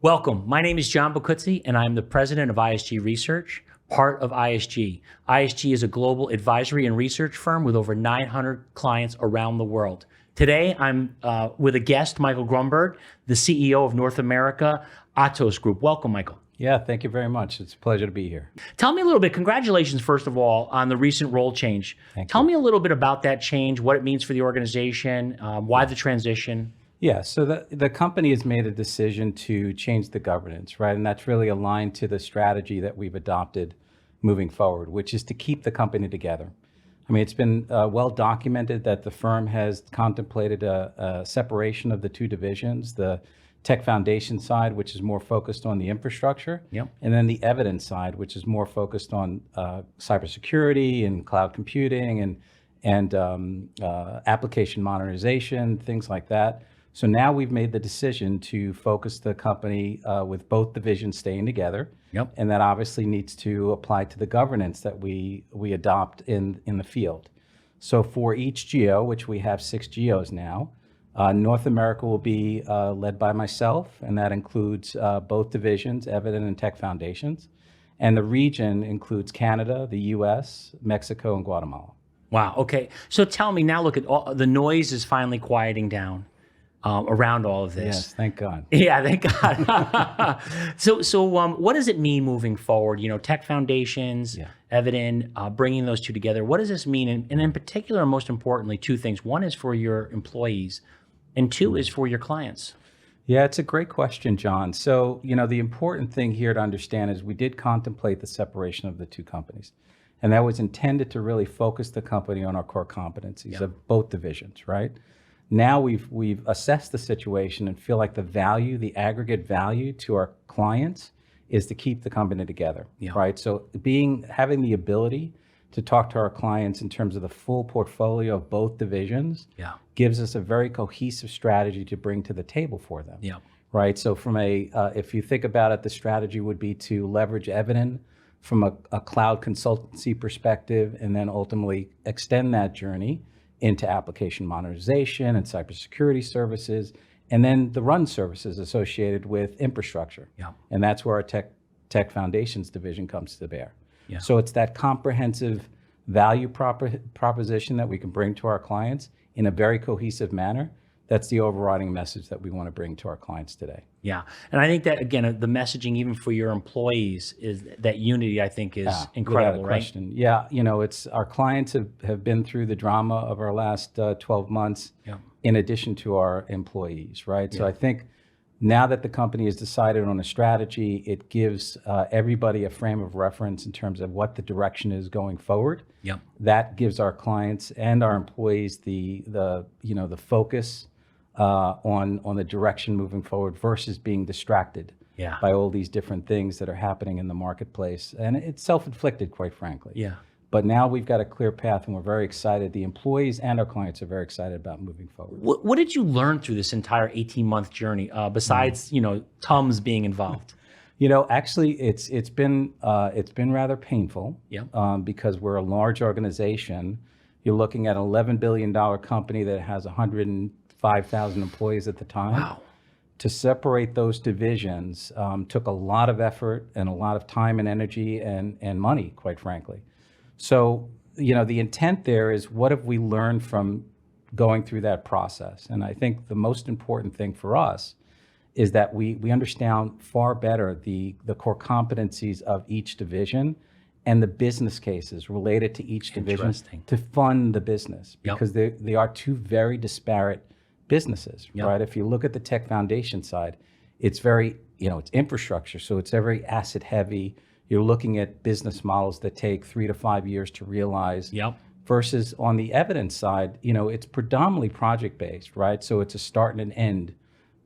Welcome. My name is John Bacuzzi, and I'm the president of ISG Research, part of ISG. ISG is a global advisory and research firm with over 900 clients around the world. Today, I'm with a guest, Michael Grunberg, the CEO of North America, Atos Group. Welcome, Michael. Yeah, thank you very much. It's a pleasure to be here. Tell me a little bit, congratulations, first of all, on the recent role change. Tell me a little bit about that change, what it means for the organization, why the transition. Yeah, so the company has made a decision to change the governance, right? And that's really aligned to the strategy that we've adopted moving forward, which is to keep the company together. I mean, it's been well documented that the firm has contemplated a separation of the two divisions, the tech foundation side, which is more focused on the infrastructure, and then the evidence side, which is more focused on cybersecurity and cloud computing and application modernization, things like that. So now we've made the decision to focus the company with both divisions staying together. And that obviously needs to apply to the governance that we adopt in the field. So for each geo, which we have 6 geos now, North America will be led by myself, and that includes both divisions, Evident and Tech Foundations. And the region includes Canada, the US, Mexico, and Guatemala. Wow, okay. So tell me now, look, at the noise is finally quieting down around all of this. Yes, thank God. Yeah, thank God. So what does it mean moving forward? You know, Tech Foundations, Evident, bringing those two together. What does this mean? And in particular, most importantly, 2 things. One is for your employees, and 2 is for your clients. Yeah, it's a great question, John. So, you know, the important thing here to understand is we did contemplate the separation of the 2 companies. And that was intended to really focus the company on our core competencies of both divisions, right? Now we've assessed the situation and feel like the aggregate value to our clients is to keep the company together, right? So having the ability to talk to our clients in terms of the full portfolio of both divisions gives us a very cohesive strategy to bring to the table for them, right? So from if you think about it, the strategy would be to leverage Evident from a cloud consultancy perspective, and then ultimately extend that journey into application modernization and cybersecurity services, and then the run services associated with infrastructure. And that's where our Tech Foundations division comes to bear. So it's that comprehensive value proposition that we can bring to our clients in a very cohesive manner. That's the overriding message that we want to bring to our clients today. Yeah. And I think that, again, the messaging even for your employees is that unity, I think, is incredible, right? Question. Yeah, you know, our clients have been through the drama of our last 12 months in addition to our employees, right? So I think now that the company has decided on a strategy, it gives everybody a frame of reference in terms of what the direction is going forward. That gives our clients and our employees the focus on the direction moving forward versus being distracted by all these different things that are happening in the marketplace. And it's self-inflicted, quite frankly. But now we've got a clear path, and we're very excited. The employees and our clients are very excited about moving forward. What did you learn through this entire 18-month journey, besides Tums being involved? You know, actually, it's been rather painful. Because we're a large organization. You're looking at an $11 billion company that has 105,000 employees at the time. Wow. To separate those divisions took a lot of effort and a lot of time and energy and money, quite frankly. So, you know, the intent there is, what have we learned from going through that process? And I think the most important thing for us is that we understand far better the core competencies of each division and the business cases related to each division to fund the business, because they are 2 very disparate businesses, right? If you look at the Tech Foundation side, it's very, it's infrastructure, so it's very asset heavy. You're looking at business models that take 3 to 5 years to realize. Versus on the Evidence side, it's predominantly project based, right? So it's a start and an end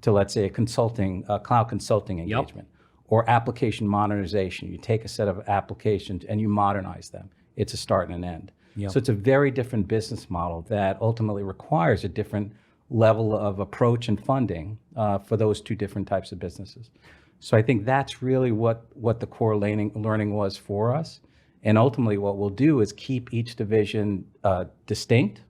to, let's say, a cloud consulting engagement or application modernization. You take a set of applications and you modernize them. It's a start and an end. So it's a very different business model that ultimately requires a different level of approach and funding for those 2 different types of businesses. So I think that's really what the core learning was for us. And ultimately what we'll do is keep each division distinct,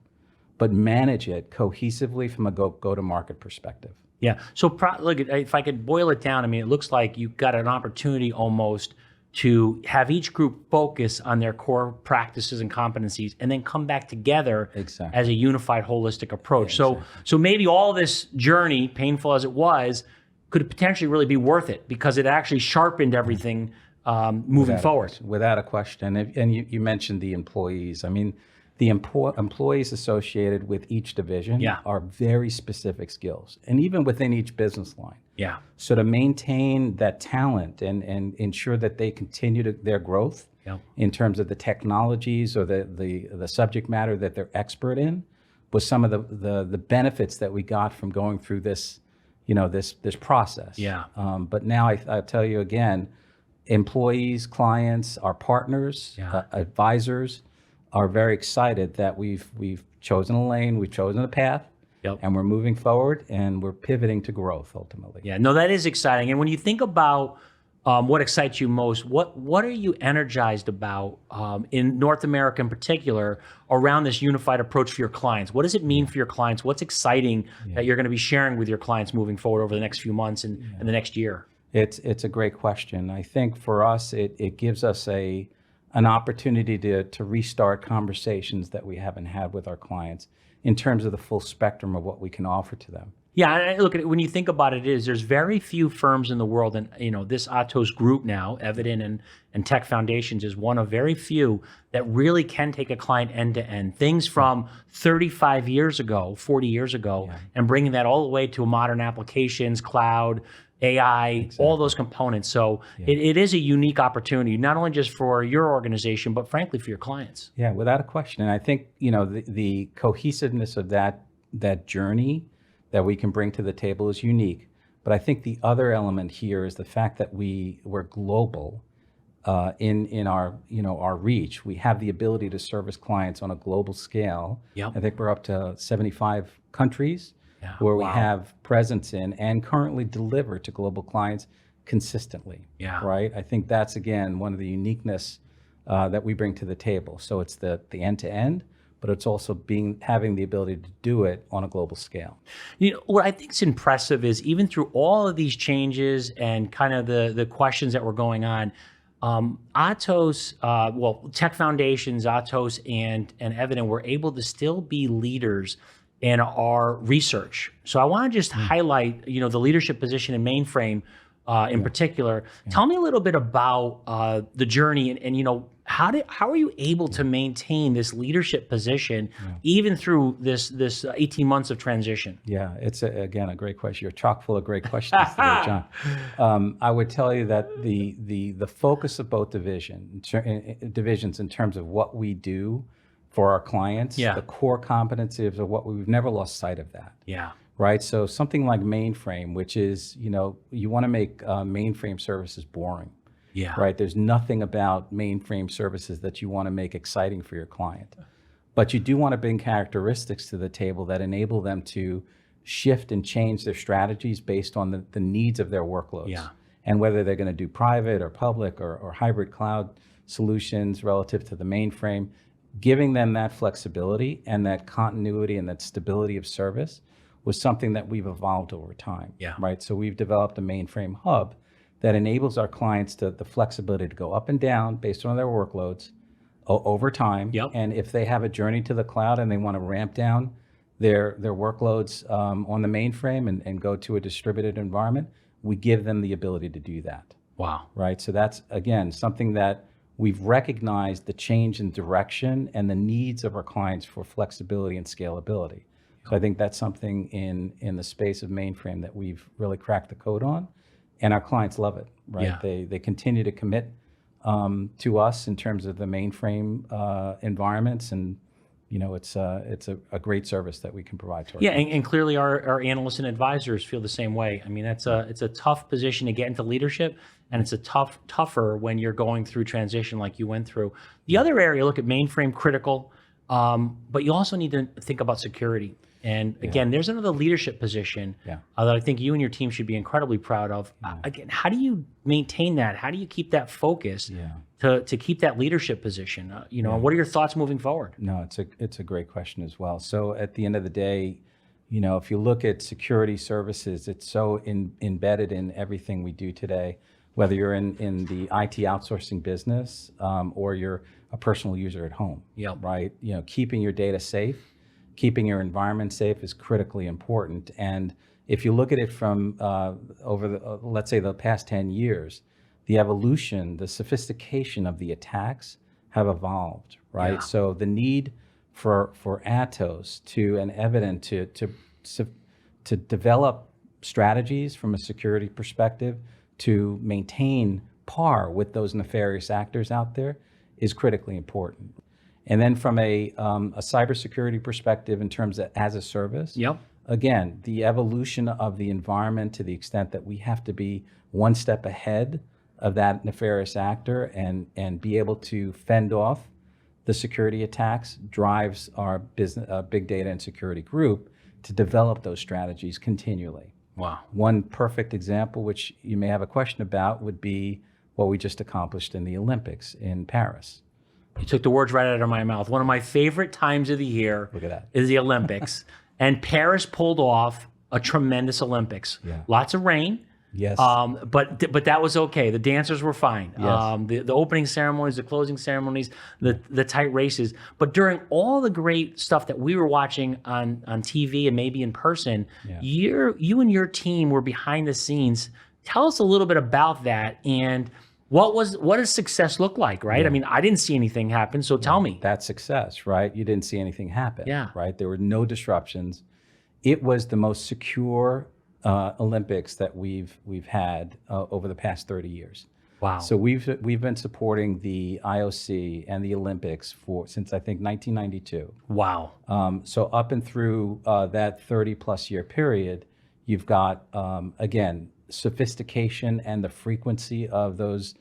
but manage it cohesively from a go-to-market perspective. Yeah. So look, if I could boil it down, I mean, it looks like you've got an opportunity almost to have each group focus on their core practices and competencies, and then come back together Exactly. as a unified, holistic approach. Yeah, So maybe all this journey, painful as it was, could potentially really be worth it because it actually sharpened everything moving forward. Without a question. And you mentioned the employees. I mean, the employees associated with each division Yeah. are very specific skills, and even within each business line. Yeah. So to maintain that talent and ensure that they continue their growth Yep. in terms of the technologies or the subject matter that they're expert in was some of the benefits that we got from going through this, this process. Yeah. But now I tell you again, employees, clients, our partners, Yeah. advisors are very excited that we've chosen a lane, we've chosen a path, Yep. and we're moving forward and we're pivoting to growth ultimately. Yeah, no, that is exciting. And when you think about what excites you most, what are you energized about in North America in particular around this unified approach for your clients? What does it mean for your clients? What's exciting that you're going to be sharing with your clients moving forward over the next few months and the next year? It's a great question. I think for us, it gives us an opportunity to restart conversations that we haven't had with our clients in terms of the full spectrum of what we can offer to them. Yeah, and look at it when you think about it, there's very few firms in the world, and this Atos Group now, Evident and Tech Foundations is one of very few that really can take a client end to end. Things from 35 years ago, 40 years ago, and bringing that all the way to modern applications, cloud, AI, all those components. So it is a unique opportunity, not only just for your organization, but frankly for your clients. Yeah, without a question. And I think, the cohesiveness of that journey that we can bring to the table is unique. But I think the other element here is the fact that we're global in our, our reach. We have the ability to service clients on a global scale. Yep. I think we're up to 75 countries where we Wow. have presence in and currently deliver to global clients consistently. Yeah. Right. I think that's, again, one of the uniqueness that we bring to the table. So it's the end to end, but it's also having the ability to do it on a global scale. What I think is impressive is even through all of these changes and kind of the questions that were going on, Atos, Tech Foundations, Atos, and Evident were able to still be leaders in our research. So I want to just highlight, the leadership position in Mainframe in particular. Tell me a little bit about the journey and how are you able to maintain this leadership position even through this 18 months of transition? Yeah, it's again a great question. You're chock full of great questions today, John. I would tell you that the focus of both divisions in terms of what we do for our clients, the core competencies of what we've never lost sight of that. Yeah. Right. So something like Mainframe, which is, you want to make mainframe services boring. Yeah. Right. There's nothing about mainframe services that you want to make exciting for your client. But you do want to bring characteristics to the table that enable them to shift and change their strategies based on the needs of their workloads. Yeah. And whether they're going to do private or public or hybrid cloud solutions relative to the mainframe, giving them that flexibility and that continuity and that stability of service was something that we've evolved over time. Yeah. Right. So we've developed a mainframe hub that enables our clients the flexibility to go up and down based on their workloads over time. Yep. And if they have a journey to the cloud and they want to ramp down their workloads on the mainframe and go to a distributed environment, we give them the ability to do that. Wow. Right. So that's, again, something that we've recognized the change in direction and the needs of our clients for flexibility and scalability. So I think that's something in the space of mainframe that we've really cracked the code on, and our clients love it, right? Yeah. They continue to commit to us in terms of the mainframe environments, and it's a great service that we can provide to our clients. And clearly our analysts and advisors feel the same way. I mean, it's a tough position to get into leadership, and it's tougher when you're going through transition like you went through. The other area, look at mainframe critical, but you also need to think about security. And again, there's another leadership position that I think you and your team should be incredibly proud of. Again, how do you maintain that? How do you keep that focus to keep that leadership position? And what are your thoughts moving forward? No, it's a great question as well. So at the end of the day, If you look at security services, it's so embedded in everything we do today, whether you're in the IT outsourcing business or you're a personal user at home, Yep. right? Keeping your data safe, keeping your environment safe is critically important. And if you look at it from over the, let's say the past 10 years, the evolution, the sophistication of the attacks have evolved, right? Yeah. So the need for Atos and Evident to develop strategies from a security perspective to maintain par with those nefarious actors out there is critically important. And then from a cybersecurity perspective in terms of as a service, Yep. again, the evolution of the environment to the extent that we have to be one step ahead of that nefarious actor and be able to fend off the security attacks drives our business, big data and security group to develop those strategies continually. Wow. One perfect example, which you may have a question about, would be what we just accomplished in the Olympics in Paris. You took the words right out of my mouth. One of my favorite times of the year Look at that. is the Olympics. And Paris pulled off a tremendous Olympics. Yeah. Lots of rain. Yes. But that was okay. The dancers were fine. Yes. The opening ceremonies, the closing ceremonies, the tight races. But during all the great stuff that we were watching on TV and maybe in person, Yeah. you and your team were behind the scenes. Tell us a little bit about that and what does success look like, right? Yeah. I mean, I didn't see anything happen, so tell me. That's success, right? You didn't see anything happen, Yeah. right? There were no disruptions. It was the most secure Olympics that we've had over the past 30 years. Wow. So we've been supporting the IOC and the Olympics since I think 1992. Wow. So up and through that 30 plus year period, you've got again sophistication and the frequency of those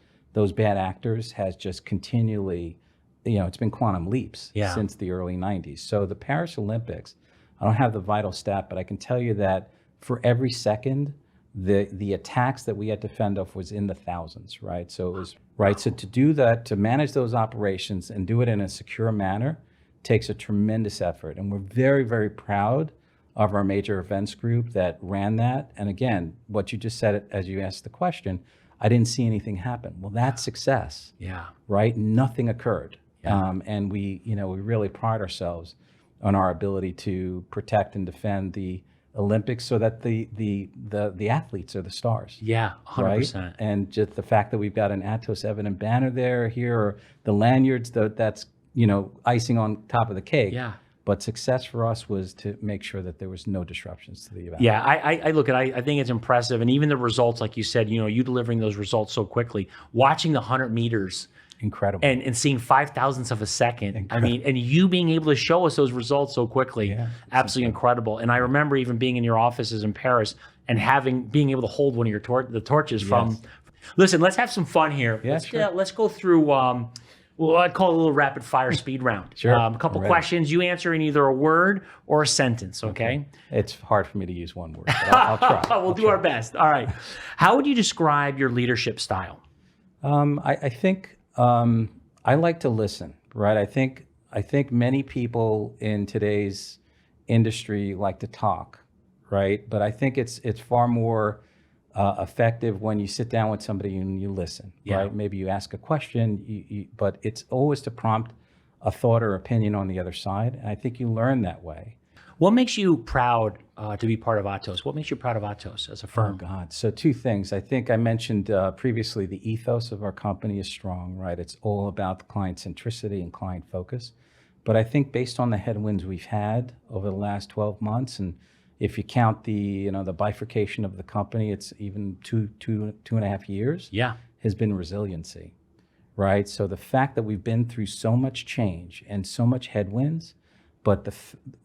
bad actors has just continually, it's been quantum leaps since the early 90s. So the Paris Olympics, I don't have the vital stat, but I can tell you that for every second, the attacks that we had to fend off was in the thousands, right? So it was right. So to do that, to manage those operations and do it in a secure manner, takes a tremendous effort. And we're very, very proud of our major events group that ran that. And again, what you just said as you asked the question, I didn't see anything happen. Well, that's success, Yeah. right? Nothing occurred. Yeah. And we really pride ourselves on our ability to protect and defend the Olympics so that the athletes are the stars. Yeah, 100%. Right? And just the fact that we've got an Atos Evident banner there, here, or the lanyards, that's icing on top of the cake. Yeah. But success for us was to make sure that there was no disruptions to the event. Yeah, I look at I think it's impressive. And even the results, like you said, you delivering those results so quickly, watching the 100 meters Incredible. and seeing 5,000ths of a second. I mean, and you being able to show us those results so quickly, absolutely incredible. And I remember even being in your offices in Paris and being able to hold one of your the torches from. Listen, let's have some fun here. Yeah, sure. Let's go through. Well, I'd call it a little rapid fire speed round. Sure. A couple questions. You answer in either a word or a sentence. Okay. It's hard for me to use one word, but I'll try. We'll do our best. All right. How would you describe your leadership style? I think I like to listen, right? I think many people in today's industry like to talk, right? But I think it's far more effective when you sit down with somebody and you listen, right? Maybe you ask a question, but it's always to prompt a thought or opinion on the other side. And I think you learn that way. What makes you proud to be part of Atos? What makes you proud of Atos as a firm? Oh, God. So two things. I think I mentioned previously the ethos of our company is strong, right? It's all about the client centricity and client focus. But I think based on the headwinds we've had over the last 12 months, and if you count the bifurcation of the company, it's even two and a half years, has been resiliency, right? So the fact that we've been through so much change and so much headwinds, but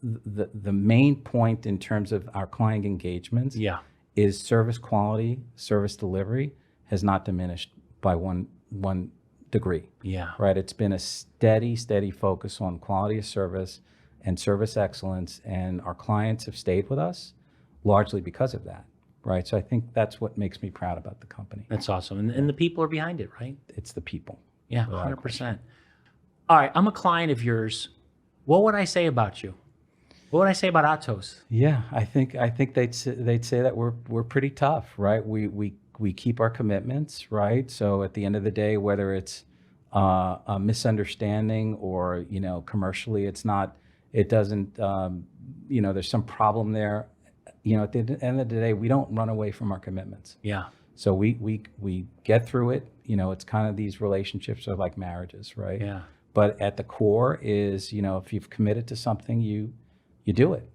the main point in terms of our client engagements is service quality, service delivery has not diminished by one degree. Right. It's been a steady focus on quality of service and service excellence, and our clients have stayed with us largely because of that. Right. So I think that's what makes me proud about the company. That's awesome. And the people are behind it, right? It's the people. Yeah, 100%. All right. I'm a client of yours. What would I say about you? What would I say about Atos? Yeah, I think they'd say that we're pretty tough, right? We keep our commitments, right? So at the end of the day, whether it's a misunderstanding or commercially it's not, it doesn't, there's some problem there. At the end of the day, we don't run away from our commitments. Yeah. So we get through it. It's kind of, these relationships are like marriages, right? Yeah. But at the core is, if you've committed to something, you do it.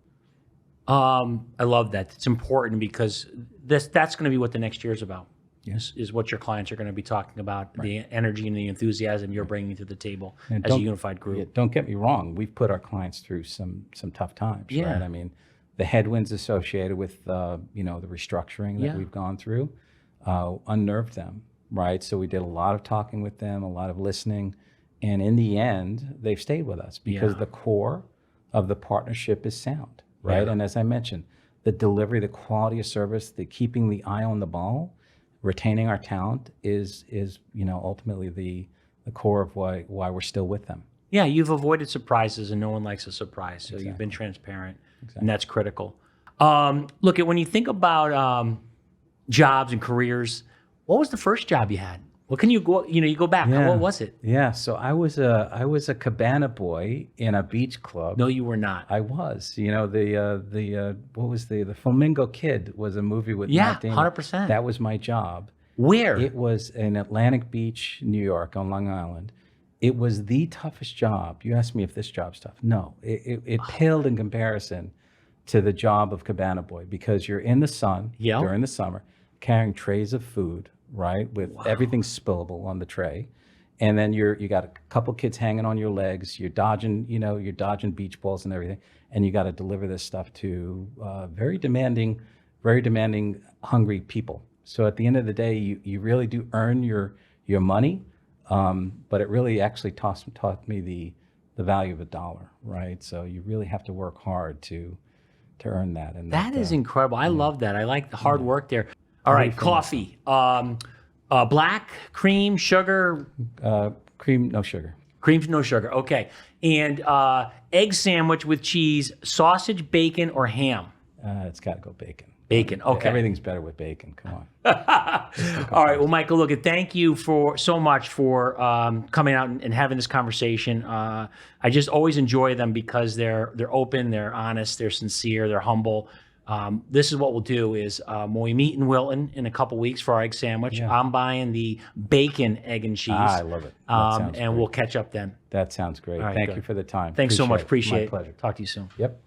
I love that. It's important because that's going to be what the next year is about. Yes. Is what your clients are going to be talking about, the energy and the enthusiasm you're bringing to the table And as a unified group. Yeah, don't get me wrong. We've put our clients through some tough times, Yeah. right? I mean, the headwinds associated with, the restructuring that we've gone through unnerved them, right? So we did a lot of talking with them, a lot of listening. And in the end, they've stayed with us because the core of the partnership is sound, right? Yeah. And as I mentioned, the delivery, the quality of service, the keeping the eye on the ball, retaining our talent is ultimately the core of why we're still with them. Yeah, you've avoided surprises, and no one likes a surprise. So you've been transparent, and that's critical. Look, when you think about jobs and careers, what was the first job you had? What can you go? You go back. Yeah. What was it? Yeah, so I was a cabana boy in a beach club. No, you were not. I was. What was the Flamingo Kid was a movie with Matt Damon. 100%. That was my job. Where? It was in Atlantic Beach, New York, on Long Island. It was the toughest job. You asked me if this job's tough. No, it paled in comparison to the job of cabana boy, because you're in the sun during the summer, carrying trays of food, right, with everything spillable on the tray, and then you got a couple kids hanging on your legs. You're dodging beach balls and everything, and you got to deliver this stuff to very demanding, hungry people. So at the end of the day, you really do earn your money, but it really actually taught me the value of a dollar, right? So you really have to work hard to earn that. And that is incredible. I love that. I like the hard work there. All right, coffee. Black, cream, sugar? Cream, no sugar. Cream, no sugar. Okay. And egg sandwich with cheese, sausage, bacon, or ham? It's got to go bacon. Bacon. Okay. Everything's better with bacon. Come on. All right. Well, Michael, look, thank you so much for coming out and having this conversation. I just always enjoy them because they're open, they're honest, they're sincere, they're humble. This is what we'll do is when we meet in Wilton in a couple weeks for our egg sandwich, I'm buying the bacon, egg, and cheese. I love it. And we'll catch up then. That sounds great. Right, Thank good. you for the time. Thanks so much. Appreciate My it. pleasure. Talk to you soon. Yep.